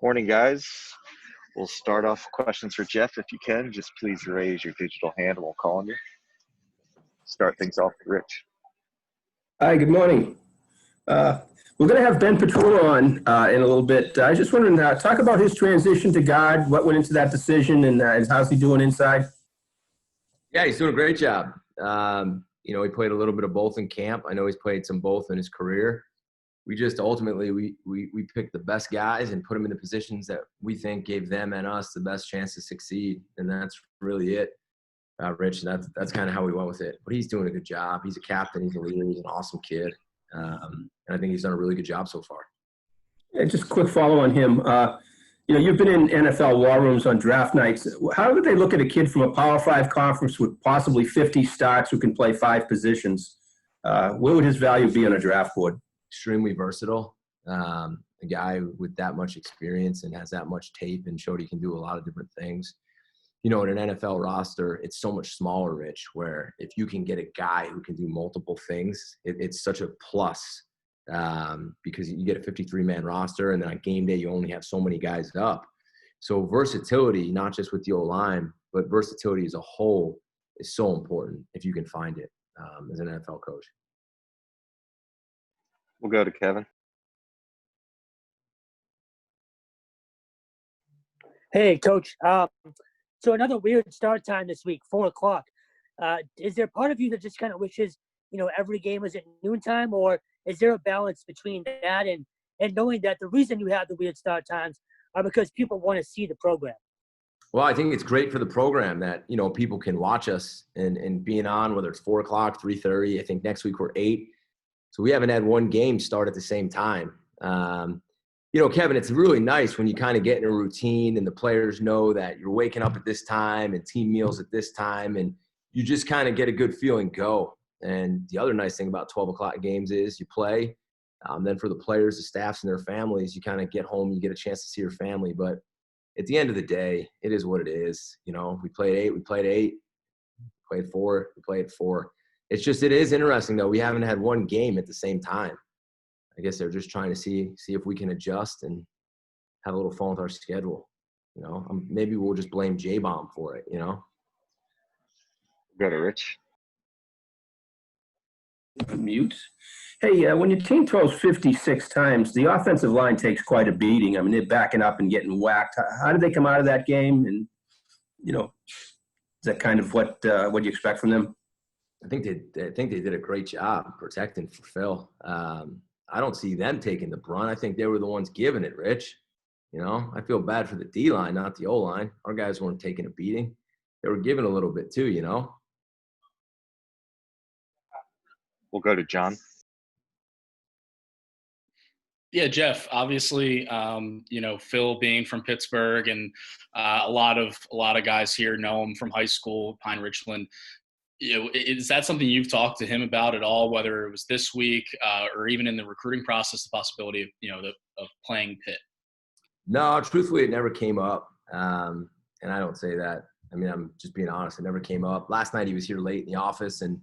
Morning, guys. We'll start off questions for Jeff. If you can, just please raise your digital hand and we'll call on you. Start things off with Rich. Hi, good morning. We're going to have Ben Petrula on in a little bit. I was just wondering, talk about his transition to guard, what went into that decision, and how's he doing inside? Yeah, he's doing a great job. He played a little bit of both in camp. I know he's played some both in his career. We just ultimately we picked the best guys and put them in the positions that we think gave them and us the best chance to succeed, and that's really it, Rich. That's kind of how we went with it. But he's doing a good job. He's a captain. He's a leader. He's an awesome kid, and I think he's done a really good job so far. Yeah, just a quick follow on him. You've been in NFL war rooms on draft nights. How would they look at a kid from a Power 5 conference with possibly 50 starts who can play 5 positions? Where would his value be on a draft board? Extremely versatile. A guy with that much experience and has that much tape and showed he can do a lot of different things. In an NFL roster, it's so much smaller, Rich, where if you can get a guy who can do multiple things, it's such a plus because you get a 53-man roster, and then on game day you only have so many guys up. So versatility, not just with the O-line, but versatility as a whole is so important if you can find it as an NFL coach. We'll go to Kevin. Hey, Coach. So another weird start time this week, 4 o'clock. Is there part of you that just kind of wishes, every game was at noontime, or is there a balance between that and knowing that the reason you have the weird start times are because people want to see the program? Well, I think it's great for the program that, people can watch us and being on, whether it's 4 o'clock, 3:30. I think next week we're 8. So we haven't had one game start at the same time. Kevin, it's really nice when you kind of get in a routine and the players know that you're waking up at this time and team meals at this time, and you just kind of get a good feeling go. And the other nice thing about 12 o'clock games is you play. Then for the players, the staffs, and their families, you kind of get home, you get a chance to see your family. But at the end of the day, it is what it is. We played 8, we played 8, played 4, we played 4. It is interesting, though. We haven't had one game at the same time. I guess they're just trying to see if we can adjust and have a little fun with our schedule. Maybe we'll just blame J-Bomb for it, Go to Rich. Mute. Hey, when your team throws 56 times, the offensive line takes quite a beating. I mean, they're backing up and getting whacked. How did they come out of that game? And, is that kind of what you expect from them? I think they did a great job protecting for Phil. I don't see them taking the brunt. I think they were the ones giving it, Rich. I feel bad for the D-line, not the O-line. Our guys weren't taking a beating. They were giving a little bit too, We'll go to John. Yeah, Jeff, obviously, Phil being from Pittsburgh and a lot of guys here know him from high school, Pine Richland. Is that something you've talked to him about at all, whether it was this week or even in the recruiting process, the possibility of, of playing Pitt? No, truthfully, it never came up. And I don't say that. I mean, I'm just being honest. It never came up. Last night he was here late in the office and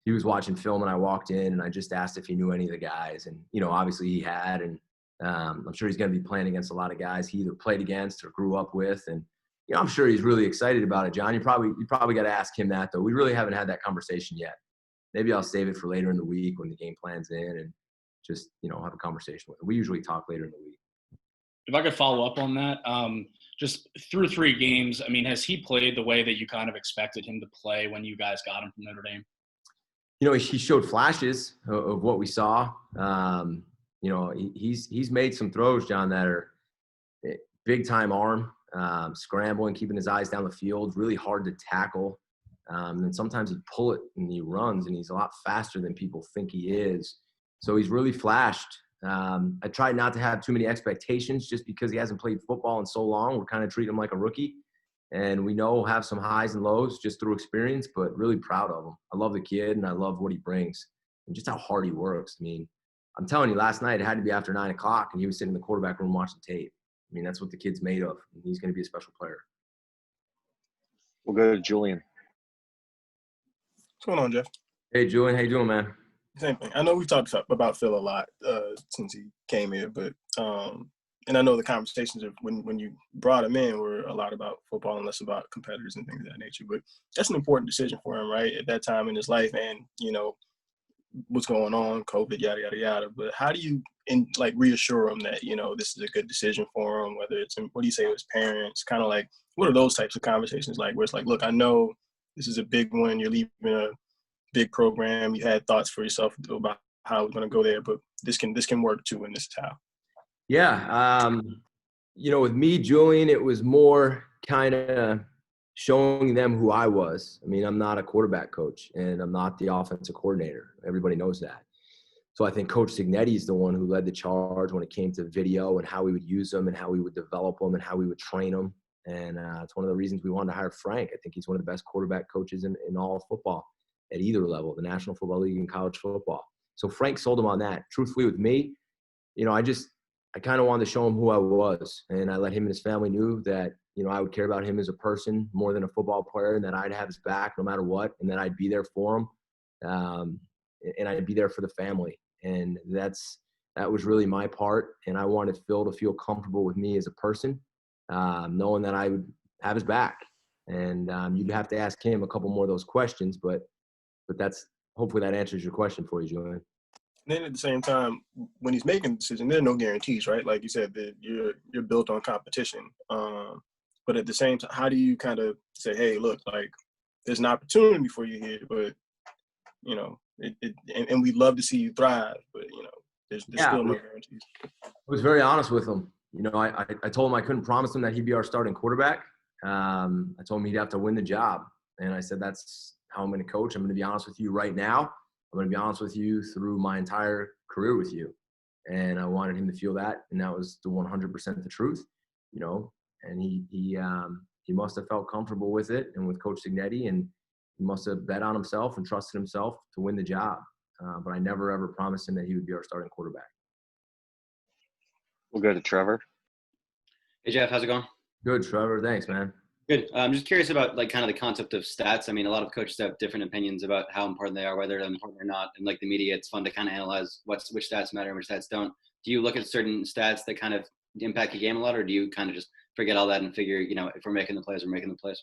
he was watching film and I walked in and I just asked if he knew any of the guys. And, obviously he had. And I'm sure he's going to be playing against a lot of guys he either played against or grew up with. And, I'm sure he's really excited about it, John. You probably got to ask him that, though. We really haven't had that conversation yet. Maybe I'll save it for later in the week when the game plan's in and just, have a conversation with him. We usually talk later in the week. If I could follow up on that, just through 3 games, I mean, has he played the way that you kind of expected him to play when you guys got him from Notre Dame? He showed flashes of what we saw. He's made some throws, John, that are big-time arm. Scrambling, keeping his eyes down the field, really hard to tackle. And sometimes he'd pull it and he runs, and he's a lot faster than people think he is. So he's really flashed. I tried not to have too many expectations just because he hasn't played football in so long. We're kind of treating him like a rookie. And we know have some highs and lows just through experience, but really proud of him. I love the kid, and I love what he brings and just how hard he works. I mean, I'm telling you, last night it had to be after 9 o'clock, and he was sitting in the quarterback room watching tape. I mean, that's what the kid's made of. And he's going to be a special player. We'll go to Julian. What's going on, Jeff? Hey, Julian. How you doing, man? Same thing. I know we've talked about Phil a lot since he came here, but and I know the conversations of when you brought him in were a lot about football and less about competitors and things of that nature. But that's an important decision for him, right, at that time in his life, and what's going on, COVID, yada yada yada. But how do you reassure him that this is a good decision for him? Whether it's what do you say to his parents? Kind of like, what are those types of conversations like? Where it's like, look, I know this is a big one. You're leaving a big program. You had thoughts for yourself about how we're going to go there, but this can work too, and this is how. Yeah. With me, Julian, it was more kind of showing them who I was. I mean, I'm not a quarterback coach, and I'm not the offensive coordinator. Everybody knows that. So I think Coach Signetti is the one who led the charge when it came to video and how we would use them and how we would develop them and how we would train them. And it's one of the reasons we wanted to hire Frank. I think he's one of the best quarterback coaches in all of football at either level, the National Football League and college football. So Frank sold him on that. Truthfully, with me, I kind of wanted to show him who I was, and I let him and his family knew that, I would care about him as a person more than a football player, and that I'd have his back no matter what, and that I'd be there for him, and I'd be there for the family. And that was really my part, and I wanted Phil to feel comfortable with me as a person, knowing that I would have his back. And you'd have to ask him a couple more of those questions, but hopefully that answers your question for you, Julian. And then at the same time, when he's making a decision, there are no guarantees, right? Like you said, that you're built on competition. But at the same time, how do you kind of say, hey, look, like there's an opportunity for you here, but and we'd love to see you thrive, but there's still no guarantees. I was very honest with him. I told him I couldn't promise him that he'd be our starting quarterback. I told him he'd have to win the job, and I said that's how I'm going to coach. I'm going to be honest with you right now. I'm going to be honest with you through my entire career with you. And I wanted him to feel that. And that was the 100% the truth, and he must have felt comfortable with it and with Coach Signetti, and he must have bet on himself and trusted himself to win the job. But I never, ever promised him that he would be our starting quarterback. We'll go to Trevor. Hey, Jeff, how's it going? Good, Trevor. Thanks, man. Good. I'm just curious about kind of the concept of stats. I mean, a lot of coaches have different opinions about how important they are, whether they're important or not. And the media, it's fun to kind of analyze which stats matter and which stats don't. Do you look at certain stats that kind of impact your game a lot, or do you kind of just forget all that and figure, if we're making the plays, we're making the plays?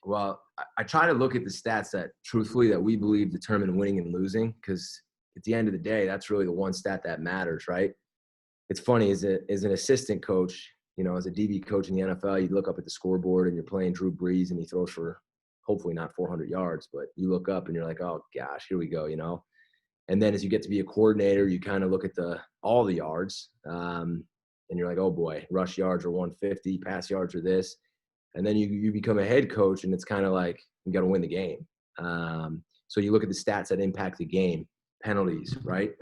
Well, I try to look at the stats that, truthfully, that we believe determine winning and losing, because at the end of the day, that's really the one stat that matters, right? It's funny, as an assistant coach, as a DB coach in the NFL, you look up at the scoreboard and you're playing Drew Brees and he throws for hopefully not 400 yards, but you look up and you're like, oh gosh, here we go, And then as you get to be a coordinator, you kind of look at all the yards, and you're like, oh boy, rush yards are 150, pass yards are this. And then you become a head coach, and it's kind of like you got to win the game. So you look at the stats that impact the game, penalties, right?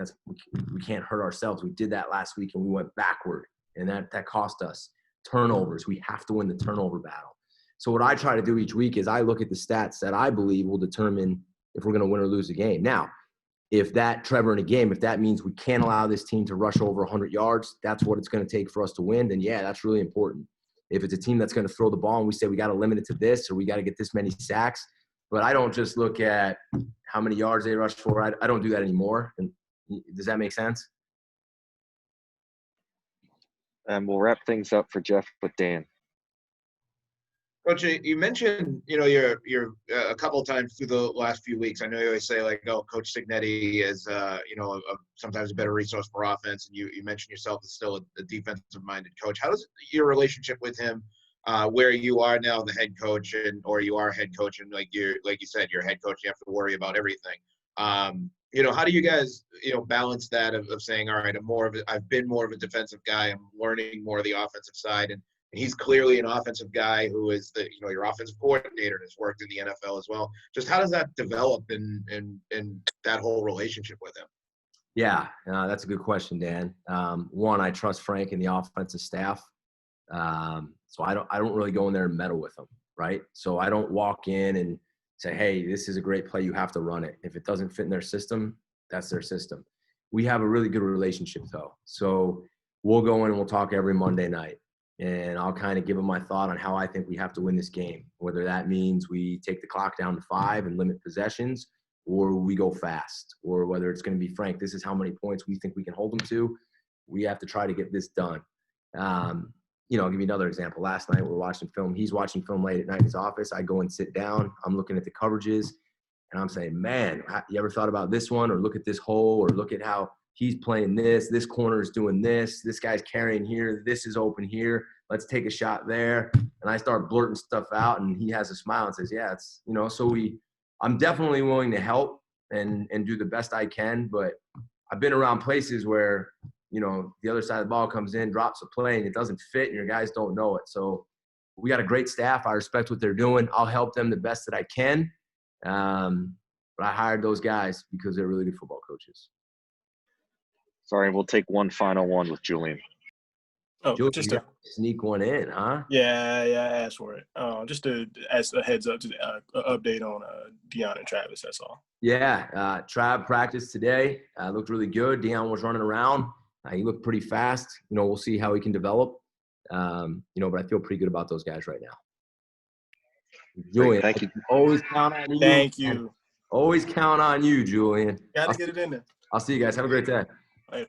We can't hurt ourselves. We did that last week and we went backward, and that cost us. Turnovers, we have to win the turnover battle. So what I try to do each week is I look at the stats that I believe will determine if we're going to win or lose a game. Now, if Trevor, in a game, if that means we can't allow this team to rush over 100 yards, that's what it's going to take for us to win, then yeah, that's really important. If it's a team that's going to throw the ball and we say we got to limit it to this, or we got to get this many sacks, but I don't just look at how many yards they rush for. I don't do that anymore. And does that make sense? And we'll wrap things up for Jeff with Dan. Coach, you mentioned, you're a couple of times through the last few weeks. I know you always say Coach Signetti is, sometimes a better resource for offense. And you mentioned yourself as still a defensive-minded coach. How does your relationship with him, where you are now the head coach, or you are head coach, and like you said, you're head coach, you have to worry about everything. How do you guys, balance that of saying, all right, I've been more of a defensive guy. I'm learning more of the offensive side, and he's clearly an offensive guy who is your offensive coordinator and has worked in the NFL as well. Just how does that develop in that whole relationship with him? Yeah, that's a good question, Dan. One, I trust Frank and the offensive staff. So I don't really go in there and meddle with them, right? So I don't walk in and say, hey, this is a great play, you have to run it. If it doesn't fit in their system, that's their system. We have a really good relationship, though. So we'll go in and we'll talk every Monday night. And I'll kind of give them my thought on how I think we have to win this game, whether that means we take the clock down to 5 and limit possessions, or we go fast, or whether it's going to be, Frank, this is how many points we think we can hold them to. We have to try to get this done. You know, I'll give you another example. Last night we were watching film. He's watching film late at night in his office. I go and sit down. I'm looking at the coverages, and I'm saying, man, you ever thought about this one? Or look at this hole, or look at how he's playing this. This corner is doing this. This guy's carrying here. This is open here. Let's take a shot there. And I start blurting stuff out, and he has a smile and says, yeah, it's, you know, so I'm definitely willing to help and do the best I can. But I've been around places where, you know, the other side of the ball comes in, drops a play, and it doesn't fit, and your guys don't know it. So we got a great staff. I respect what they're doing. I'll help them the best that I can. But I hired those guys because they're really good football coaches. Sorry, we'll take one final one with Julian. Oh, Julian, just you to, sneak one in, huh? yeah, I asked for it. Just to as a heads up, to an update on Deion and Travis. That's all. Yeah, Trav practiced today. Looked really good. Deion was running around. He looked pretty fast. You know, we'll see how he can develop. You know, but I feel pretty good about those guys right now. Julian, Thank you. Always count on you. Thank you. Always count on you, Julian. Got to get it in there. I'll see you guys. Have a great day. Later.